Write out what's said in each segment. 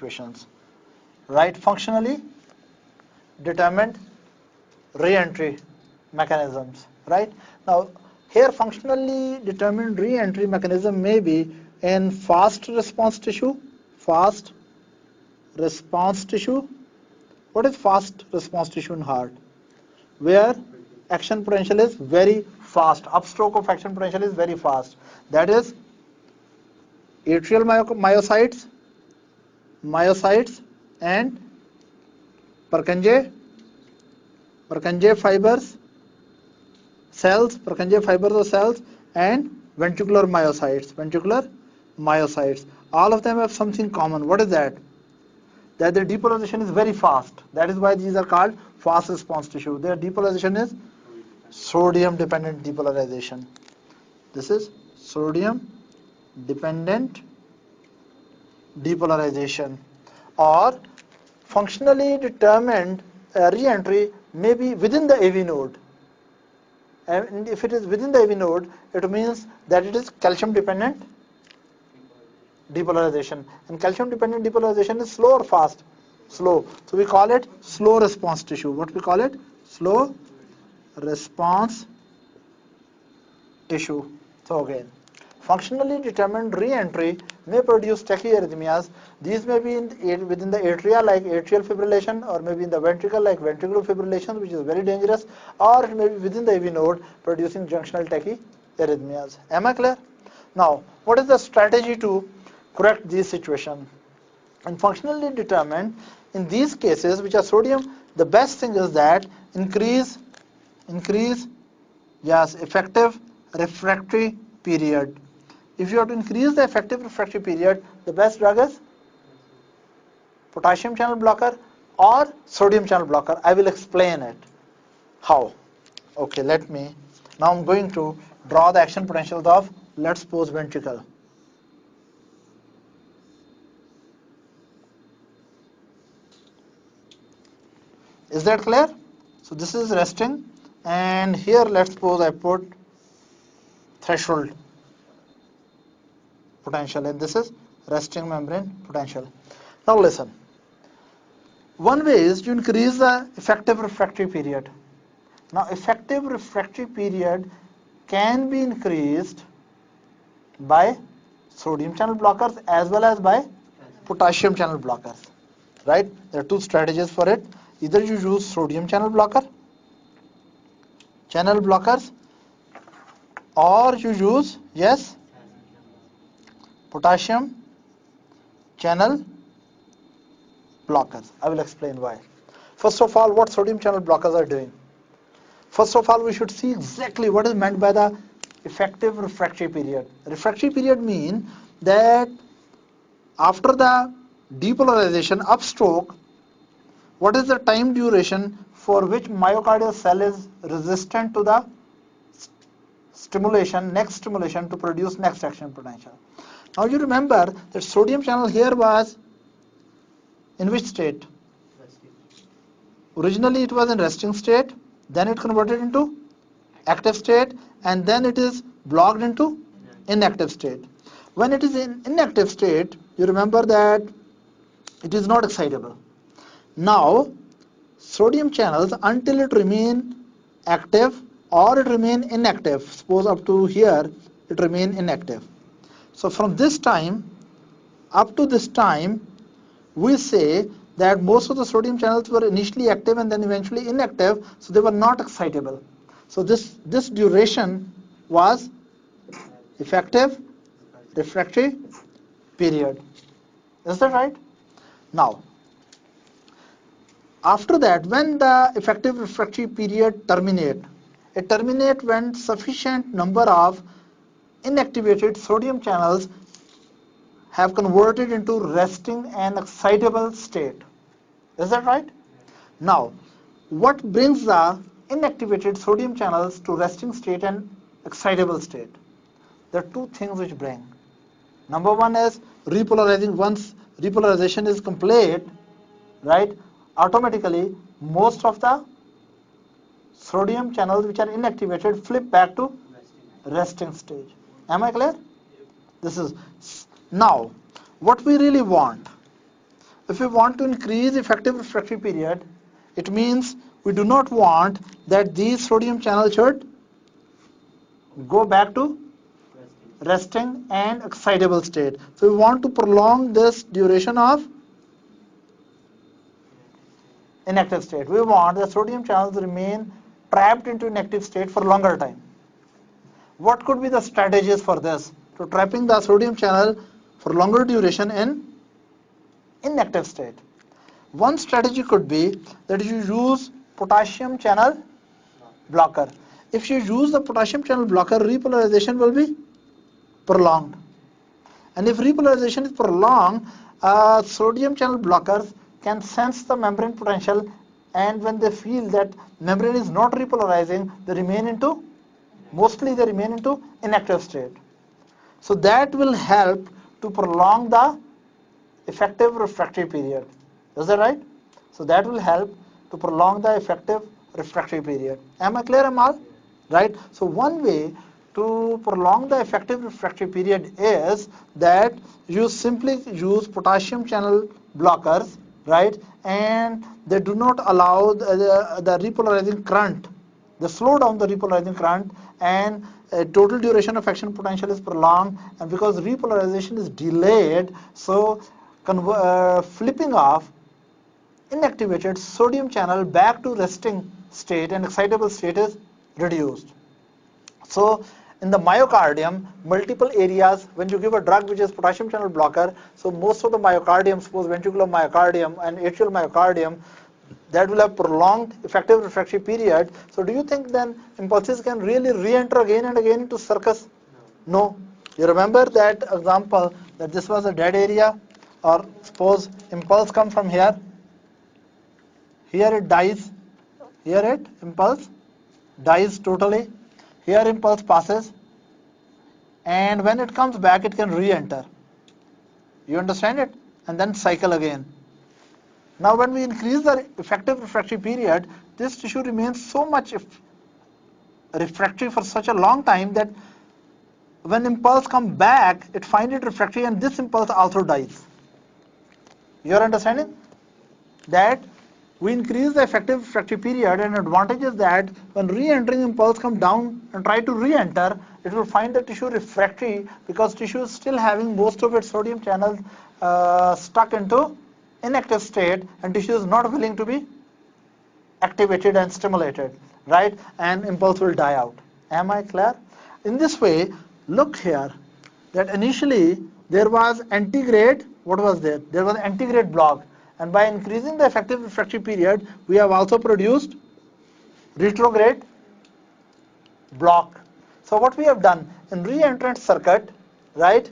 situations. Right, functionally determined re-entry mechanisms. Right, now here functionally determined re-entry mechanism may be in fast response tissue. Fast response tissue. What is fast response tissue in heart? Where action potential is very fast, upstroke of action potential is very fast. That is atrial myocytes and Purkinje fibers cells, Purkinje fibers of cells, and ventricular myocytes. All of them have something common. What is that? That their depolarization is very fast. That is why these are called fast response tissue. Their depolarization is sodium dependent depolarization. This is sodium dependent depolarization. Or functionally determined re-entry may be within the AV node. And if it is within the AV node, it means that it is calcium dependent depolarization. And calcium dependent depolarization is slow or fast? Slow. So we call it slow response tissue. What we call it? Slow response tissue. So again, functionally determined re-entry may produce tachyarrhythmias. These may be within the atria like atrial fibrillation, or maybe in the ventricle like ventricular fibrillation, which is very dangerous, or it may be within the AV node producing junctional tachyarrhythmias. Am I clear? Now, what is the strategy to correct these situations? And functionally determined, in these cases which are sodium, the best thing is that increase yes, effective refractory period. If you have to increase the effective refractory period, the best drug is potassium channel blocker or sodium channel blocker. I will explain it. How? Okay, now I'm going to draw the action potentials of, let's suppose, ventricle. Is that clear? So this is resting, and here let's suppose I put threshold potential, and this is resting membrane potential. Now listen, one way is to increase the effective refractory period. Now effective refractory period can be increased by sodium channel blockers as well as by potassium channel blockers. Right? There are two strategies for it. Either you use sodium channel blockers, or you use, yes, potassium channel blockers. I will explain why. First of all, what sodium channel blockers are doing. First of all, we should see exactly what is meant by the effective refractory period. Refractory period means that after the depolarization upstroke, what is the time duration for which myocardial cell is resistant to the next stimulation to produce next action potential. Now you remember that sodium channel here was in which state? Originally it was in resting state, then it converted into active state, and then it is blocked into inactive state. When it is in inactive state, you remember that it is not excitable. Now sodium channels, until it remain active or it remain inactive, suppose up to here it remain inactive. So from this time up to this time, we say that most of the sodium channels were initially active and then eventually inactive, so they were not excitable. So this duration was effective refractory period. Is that right? Now, after that, when the effective refractory period terminates, it terminates when sufficient number of inactivated sodium channels have converted into resting and excitable state. Is that right? Now, what brings the inactivated sodium channels to resting state and excitable state? There are two things which bring. Number one is repolarizing. Once repolarization is complete, right, automatically most of the sodium channels which are inactivated flip back to resting stage. Am I clear? This is now what we really want. if we want to increase effective refractory period, it means we do not want that these sodium channels should go back to resting and excitable state. So we want to prolong this duration of inactive state. We want the sodium channels to remain trapped into inactive state for longer time. What could be the strategies for this? To trapping the sodium channel for longer duration in inactive state. One strategy could be that you use potassium channel blocker. If you use the potassium channel blocker, repolarization will be prolonged. And if repolarization is prolonged, sodium channel blockers can sense the membrane potential, and when they feel that membrane is not repolarizing, mostly they remain into inactive state. So that will help to prolong the effective refractory period. Is that right? So that will help to prolong the effective refractory period. Am I clear, Amal? Right? So one way to prolong the effective refractory period is that you simply use potassium channel blockers, right? And they do not allow the repolarizing current. They slow down the repolarizing current, and total duration of action potential is prolonged, and because repolarization is delayed, so flipping off inactivated sodium channel back to resting state and excitable state is reduced. So in the myocardium, multiple areas, when you give a drug which is potassium channel blocker, so most of the myocardium, suppose ventricular myocardium and atrial myocardium, that will have prolonged effective refractory period. So do you think then impulses can really re-enter again and again into circus? No. You remember that example that this was a dead area, or suppose impulse come from here. Here it dies. Here it impulse dies totally. Here impulse passes, and when it comes back, it can re-enter. You understand it? And then cycle again. Now when we increase the effective refractory period, this tissue remains so much refractory for such a long time that when impulse come back, it finds it refractory, and this impulse also dies. You are understanding? That we increase the effective refractory period, and advantage is that when re-entering impulse come down and try to re-enter, it will find the tissue refractory because tissue is still having most of its sodium channels stuck into inactive state, and tissue is not willing to be activated and stimulated, right? And impulse will die out. Am I clear? In this way, look here, that initially there was antegrade. What was there? There was antegrade block. And by increasing the effective refractory period, we have also produced retrograde block. So what we have done in re-entrant circuit, right?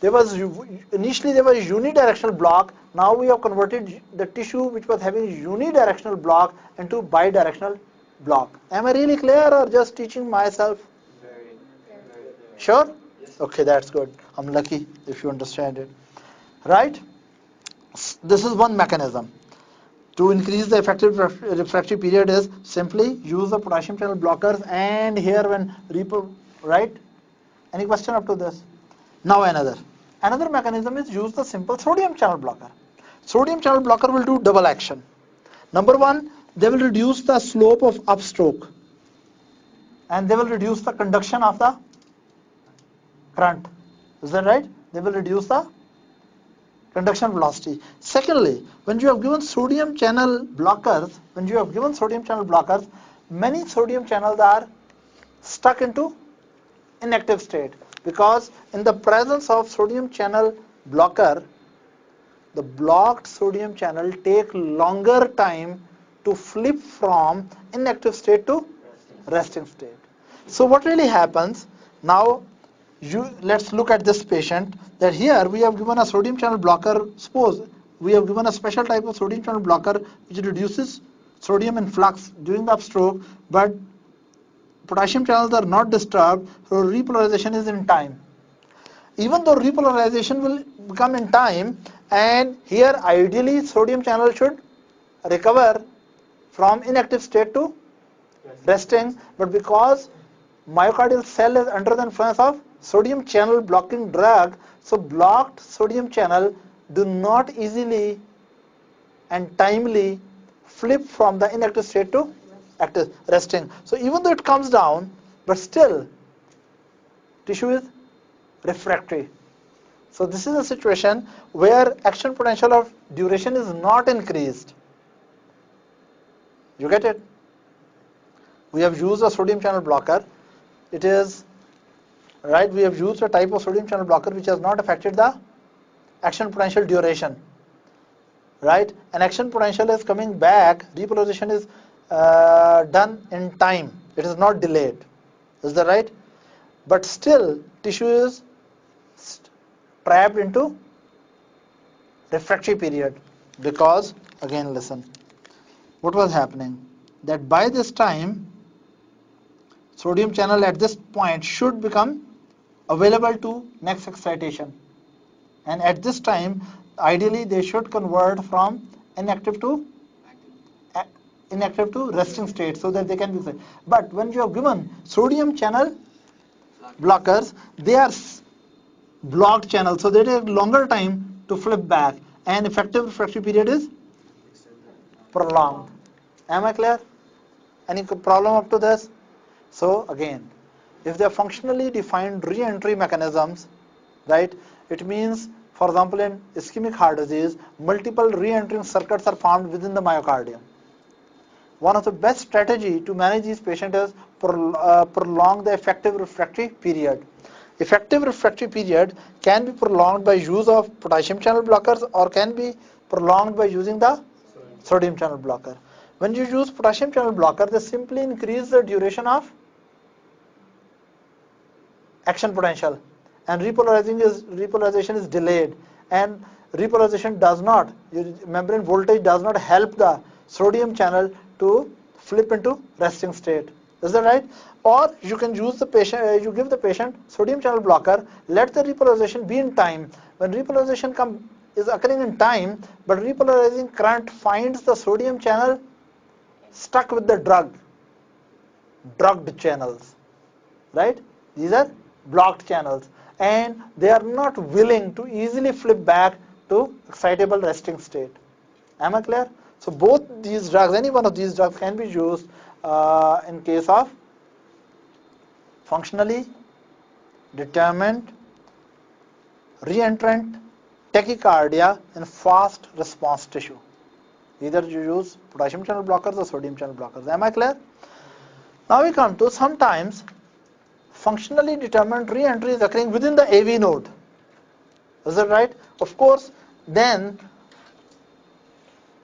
Initially there was unidirectional block. Now we have converted the tissue which was having unidirectional block into bidirectional block. Am I really clear, or just teaching myself? Very clear. Sure? Okay, that's good. I'm lucky if you understand it. Right? This is one mechanism. To increase the effective refractory period is simply use the potassium channel blockers, and here when right? Any question up to this? Now another mechanism is use the simple sodium channel blocker. Sodium channel blocker will do double action. Number one, they will reduce the slope of upstroke, and they will reduce the conduction of the current. Is that right? They will reduce the conduction velocity. Secondly, when you have given sodium channel blockers, many sodium channels are stuck into inactive state, because in the presence of sodium channel blocker, the blocked sodium channel take longer time to flip from inactive state to resting state. So what really happens now? Let's look at this patient, that here we have given a sodium channel blocker. Suppose we have given a special type of sodium channel blocker which reduces sodium influx during the upstroke, but potassium channels are not disturbed, so repolarization is in time. Even though repolarization will become in time, and here ideally sodium channel should recover from inactive state to resting, but because myocardial cell is under the influence of sodium channel blocking drug, so blocked sodium channel do not easily and timely flip from the inactive state to active resting. So even though it comes down, but still tissue is refractory. So this is a situation where action potential of duration is not increased. You get it? We have used a sodium channel blocker. It is right. We have used a type of sodium channel blocker which has not affected the action potential duration. Right? And action potential is coming back. Repolarization is done in time. It is not delayed. Is that right? But still, tissue is trapped into refractory period because, again, listen, what was happening? That by this time, sodium channel at this point should become available to next excitation. And at this time, ideally, they should convert from inactive to resting state so that they can be. But when you have given sodium channel blockers, they are blocked channels, so they take longer time to flip back, and effective refractory period is prolonged. Am I clear? Any problem up to this? So again, if they are functionally defined re-entry mechanisms, right, it means, for example, in ischemic heart disease, multiple re-entering circuits are formed within the myocardium. One of the best strategy to manage these patients is prolong the effective refractory period. Effective refractory period can be prolonged by use of potassium channel blockers or can be prolonged by using the sodium channel blocker. When you use potassium channel blocker, they simply increase the duration of action potential, and repolarization is delayed, and repolarization does not, membrane voltage does not help the sodium channel to flip into resting state. Is that right? Or you can use the patient, you give the patient sodium channel blocker, let the repolarization be in time. When repolarization is occurring in time, but repolarizing current finds the sodium channel stuck with the drugged channels, right? These are blocked channels, and they are not willing to easily flip back to excitable resting state. Am I clear? So both these drugs, any one of these drugs can be used in case of functionally determined reentrant tachycardia in fast response tissue. Either you use potassium channel blockers or sodium channel blockers. Am I clear? Now we come to sometimes functionally determined re-entry is occurring within the AV node. Is that right? Of course, then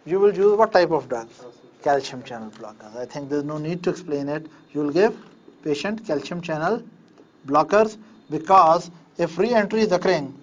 you will use what type of drugs? Calcium channel blockers. I think there's no need to explain it. You will give patient calcium channel blockers because if re-entry is occurring